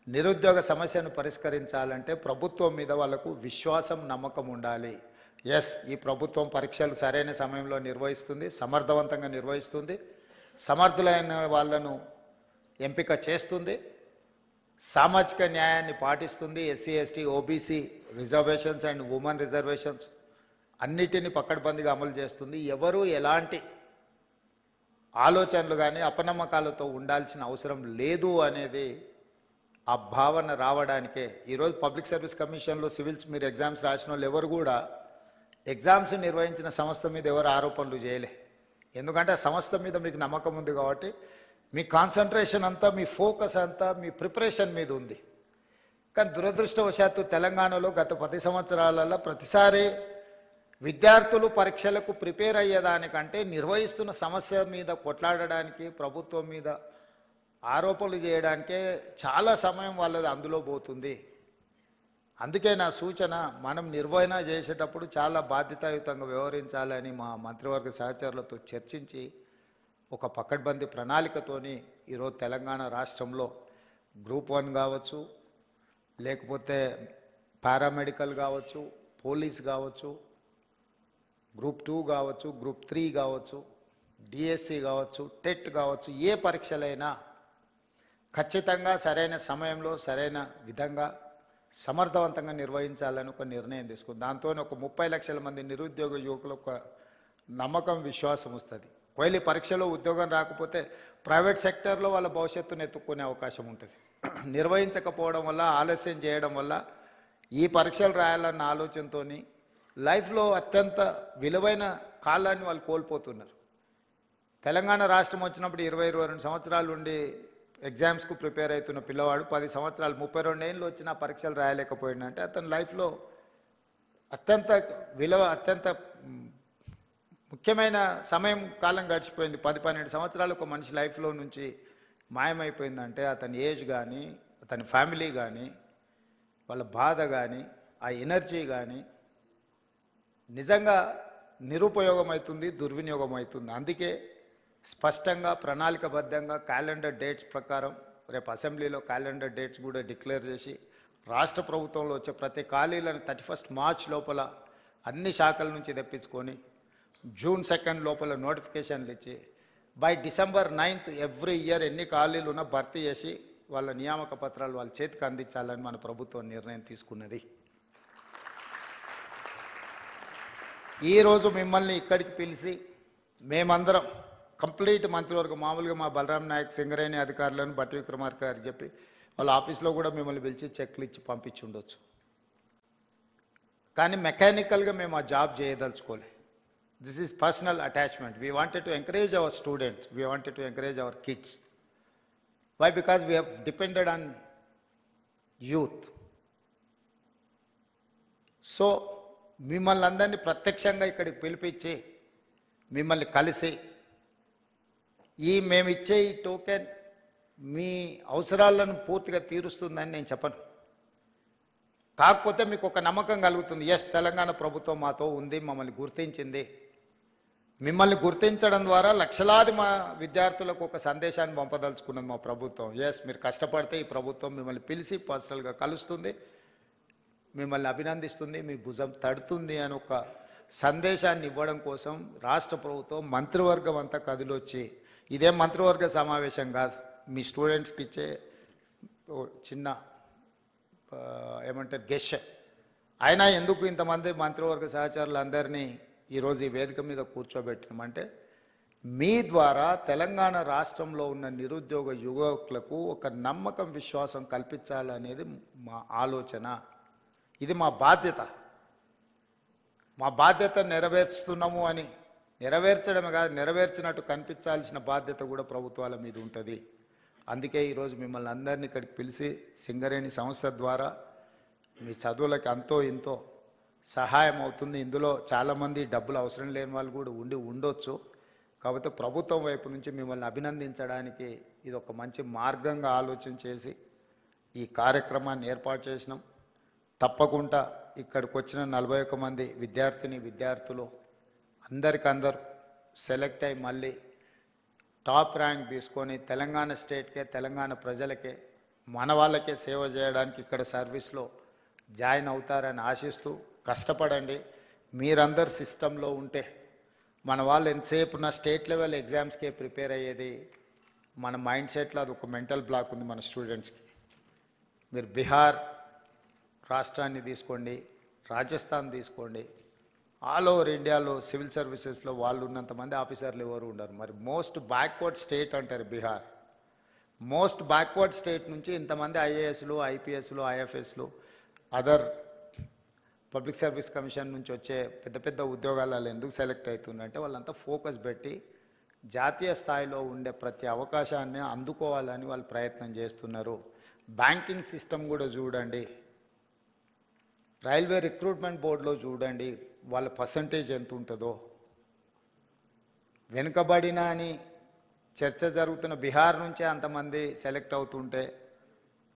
నిరుద్యోగ సమస్యను పరిష్కరించాలంటే ప్రభుత్వం మీద వాళ్ళకు విశ్వాసం నమ్మకం ఉండాలి. ఎస్, ఈ ప్రభుత్వం పరీక్షలు సరైన సమయంలో నిర్వహిస్తుంది, సమర్థవంతంగా నిర్వహిస్తుంది, సమర్థులైన వాళ్ళను ఎంపిక చేస్తుంది, సామాజిక న్యాయాన్ని పాటిస్తుంది, SC ST OBC reservations and women reservations అన్నిటినీ పకడ్బందీగా అమలు చేస్తుంది. ఎవరు ఎలాంటి ఆలోచనలు కానీ అపనమ్మకాలతో ఉండాల్సిన అవసరం లేదు అనేది ఆ భావన రావడానికే ఈరోజు పబ్లిక్ సర్వీస్ కమిషన్లో సివిల్స్ మీరు ఎగ్జామ్స్ రాసిన వాళ్ళు ఎవరు కూడా ఎగ్జామ్స్ నిర్వహించిన సంస్థ మీద ఎవరు ఆరోపణలు చేయలే. ఎందుకంటే ఆ సంస్థ మీద మీకు నమ్మకం ఉంది కాబట్టి మీ కాన్సన్ట్రేషన్ అంతా, మీ ఫోకస్ అంతా మీ ప్రిపరేషన్ మీద ఉంది. కానీ దురదృష్టవశాత్తు తెలంగాణలో గత 10 సంవత్సరాలలో ప్రతిసారి విద్యార్థులు పరీక్షలకు ప్రిపేర్ అయ్యేదానికంటే నిర్వహిస్తున్న సమస్య మీద కొట్లాడడానికి, ప్రభుత్వం మీద ఆరోపణలు చేయడానికే చాలా సమయం వాళ్ళది అందులో పోతుంది. అందుకే నా సూచన, మనం నిర్వహణ చేసేటప్పుడు చాలా బాధ్యతాయుతంగా వ్యవహరించాలని మా మంత్రివర్గ సహచరులతో చర్చించి ఒక పకడ్బందీ ప్రణాళికతోని ఈరోజు తెలంగాణ రాష్ట్రంలో గ్రూప్ 1 కావచ్చు, లేకపోతే పారామెడికల్ కావచ్చు, పోలీస్ కావచ్చు, గ్రూప్ 2 కావచ్చు, గ్రూప్ 3 కావచ్చు, డిఎస్సి కావచ్చు, టెట్ కావచ్చు, ఏ పరీక్షలైనా ఖచ్చితంగా సరైన సమయంలో సరైన విధంగా సమర్థవంతంగా నిర్వహించాలని ఒక నిర్ణయం తీసుకుంది. దాంతో ఒక 30 లక్షల మంది నిరుద్యోగ యువకులకు ఒక నమ్మకం, విశ్వాసం వస్తుంది. ఒకవేళ ఈ పరీక్షలో ఉద్యోగం రాకపోతే ప్రైవేట్ సెక్టర్లో వాళ్ళ భవిష్యత్తును ఎత్తుక్కునే అవకాశం ఉంటుంది. నిర్వహించకపోవడం వల్ల, ఆలస్యం చేయడం వల్ల ఈ పరీక్షలు రాయాలన్న ఆలోచనతో లైఫ్లో అత్యంత విలువైన కాలాన్ని వాళ్ళు కోల్పోతున్నారు. తెలంగాణ రాష్ట్రం వచ్చినప్పుడు 22 సంవత్సరాల నుండి ఎగ్జామ్స్కు ప్రిపేర్ అవుతున్న పిల్లవాడు 10 సంవత్సరాలు 32 ఏళ్ళు వచ్చినా పరీక్షలు రాయలేకపోయిందంటే అతని లైఫ్లో అత్యంత ముఖ్యమైన సమయం కాలం గడిచిపోయింది. 10-12 సంవత్సరాలు ఒక మనిషి లైఫ్లో నుంచి మాయమైపోయిందంటే అతని ఏజ్ కానీ, అతని ఫ్యామిలీ కానీ, వాళ్ళ బాధ కానీ, ఆ ఎనర్జీ కానీ నిజంగా నిరుపయోగం అవుతుంది, దుర్వినియోగం అవుతుంది. అందుకే స్పష్టంగా ప్రణాళికబద్ధంగా క్యాలెండర్ డేట్స్ ప్రకారం రేపు అసెంబ్లీలో క్యాలెండర్ డేట్స్ కూడా డిక్లేర్ చేసి రాష్ట్ర ప్రభుత్వంలో వచ్చే ప్రతి ఖాళీలను 31 మార్చ్ లోపల అన్ని శాఖల నుంచి తెప్పించుకొని జూన్ 2 లోపల నోటిఫికేషన్లు ఇచ్చి బై డిసెంబర్ 9 ఎవ్రీ ఇయర్ ఎన్ని ఖాళీలు ఉన్నా భర్తీ చేసి వాళ్ళ నియామక పత్రాలు వాళ్ళ చేతికి అందించాలని మన ప్రభుత్వం నిర్ణయం తీసుకున్నది. ఈరోజు మిమ్మల్ని ఇక్కడికి పిలిచి మేమందరం కంప్లీట్ మంత్రివర్గం, మామూలుగా మా బలరాం నాయక్, సింగరేణి అధికారులను, బట్టి విక్రమార్క గారు చెప్పి వాళ్ళ ఆఫీస్లో కూడా మిమ్మల్ని పిలిచి చెక్లు ఇచ్చి పంపించి ఉండొచ్చు. కానీ మెకానికల్గా మేము ఆ జాబ్ చేయదలుచుకోలే. This is personal attachment. We wanted to encourage our students, we wanted to encourage our kids. Why? Because we have depended on youth. So మిమ్మల్ని అందరినీ ప్రత్యక్షంగా ఇక్కడికి పిలిపించి మిమ్మల్ని కలిసి మేము ఇచ్చే ఈ టోకెన్ మీ అవసరాలను పూర్తిగా తీరుస్తుందని నేను చెప్పను. కాకపోతే మీకు ఒక నమ్మకం కలుగుతుంది, ఎస్ తెలంగాణ ప్రభుత్వం మాతో ఉంది, మమ్మల్ని గుర్తించింది. మిమ్మల్ని గుర్తించడం ద్వారా లక్షలాది మా విద్యార్థులకు ఒక సందేశాన్ని పంపదలుచుకున్నది మా ప్రభుత్వం. ఎస్, మీరు కష్టపడితే ఈ ప్రభుత్వం మిమ్మల్ని పిలిచి పర్సనల్గా కలుస్తుంది, మిమ్మల్ని అభినందిస్తుంది, మీ భుజం తడుతుంది అని ఒక సందేశాన్ని ఇవ్వడం కోసం రాష్ట్ర ప్రభుత్వం మంత్రివర్గం అంతా కదిలొచ్చి, ఇదేం మంత్రివర్గ సమావేశం కాదు, మీ స్టూడెంట్స్కి ఇచ్చే చిన్న ఏమంటారు గెస్ట్. అయినా ఎందుకు ఇంతమంది మంత్రివర్గ సహచరులందరినీ ఈరోజు ఈ వేదిక మీద కూర్చోబెట్టినామంటే మీ ద్వారా తెలంగాణ రాష్ట్రంలో ఉన్న నిరుద్యోగ యువకులకు ఒక నమ్మకం, విశ్వాసం కల్పించాలనేది మా ఆలోచన. ఇది మా బాధ్యత. మా బాధ్యత నెరవేర్చుతున్నాము అని నెరవేర్చడమే కాదు, నెరవేర్చినట్టు కనిపించాల్సిన బాధ్యత కూడా ప్రభుత్వాల మీద ఉంటుంది. అందుకే ఈరోజు మిమ్మల్ని అందరినీ ఇక్కడికి పిలిచి సింగరేణి సంస్థ ద్వారా మీ చదువులకి అంతో ఇంతో సహాయం అవుతుంది. ఇందులో చాలామంది డబ్బులు అవసరం లేని వాళ్ళు కూడా ఉండొచ్చు. కాబట్టి ప్రభుత్వం వైపు నుంచి మిమ్మల్ని అభినందించడానికి ఇది ఒక మంచి మార్గంగా ఆలోచన చేసి ఈ కార్యక్రమాన్ని ఏర్పాటు చేసినాం. తప్పకుండా ఇక్కడికి వచ్చిన 41 మంది విద్యార్థులు అందరికందరూ సెలెక్ట్ అయ్యి మళ్ళీ టాప్ ర్యాంక్ తీసుకొని తెలంగాణ స్టేట్కే, తెలంగాణ ప్రజలకే మన వాళ్ళకే సేవ చేయడానికి ఇక్కడ సర్వీస్లో జాయిన్ అవుతారని ఆశిస్తూ కష్టపడండి. మీరందరు సిస్టంలో ఉంటే మన వాళ్ళు ఎంతసేపు నా స్టేట్ లెవెల్ ఎగ్జామ్స్కే ప్రిపేర్ అయ్యేది మన మైండ్ సెట్లో అది ఒక మెంటల్ బ్లాక్ ఉంది మన స్టూడెంట్స్కి. మీరు బీహార్ రాష్ట్రాన్ని తీసుకోండి, రాజస్థాన్ తీసుకోండి, ఆల్ ఓవర్ ఇండియాలో సివిల్ సర్వీసెస్లో వాళ్ళు ఉన్నంతమంది ఆఫీసర్లు ఎవరు ఉండరు. మరి మోస్ట్ బ్యాక్వర్డ్ స్టేట్ అంటారు బీహార్. మోస్ట్ బ్యాక్వర్డ్ స్టేట్ నుంచి ఇంతమంది ఐఏఎస్లు, ఐపీఎస్లు, ఐఎఫ్ఎస్లు, అదర్ పబ్లిక్ సర్వీస్ కమిషన్ నుంచి వచ్చే పెద్ద పెద్ద ఉద్యోగాలలో ఎందుకు సెలెక్ట్ అవుతుందంటే వాళ్ళంతా ఫోకస్ పెట్టి జాతీయ స్థాయిలో ఉండే ప్రతి అవకాశాన్ని అందుకోవాలని వాళ్ళు ప్రయత్నం చేస్తున్నారు. బ్యాంకింగ్ సిస్టమ్ కూడా చూడండి, రైల్వే రిక్రూట్మెంట్ బోర్డులో చూడండి వాళ్ళ పర్సంటేజ్ ఎంత ఉంటుందో. వెనుకబడిన అని చర్చ జరుగుతున్న బీహార్ నుంచే అంతమంది సెలెక్ట్ అవుతుంటే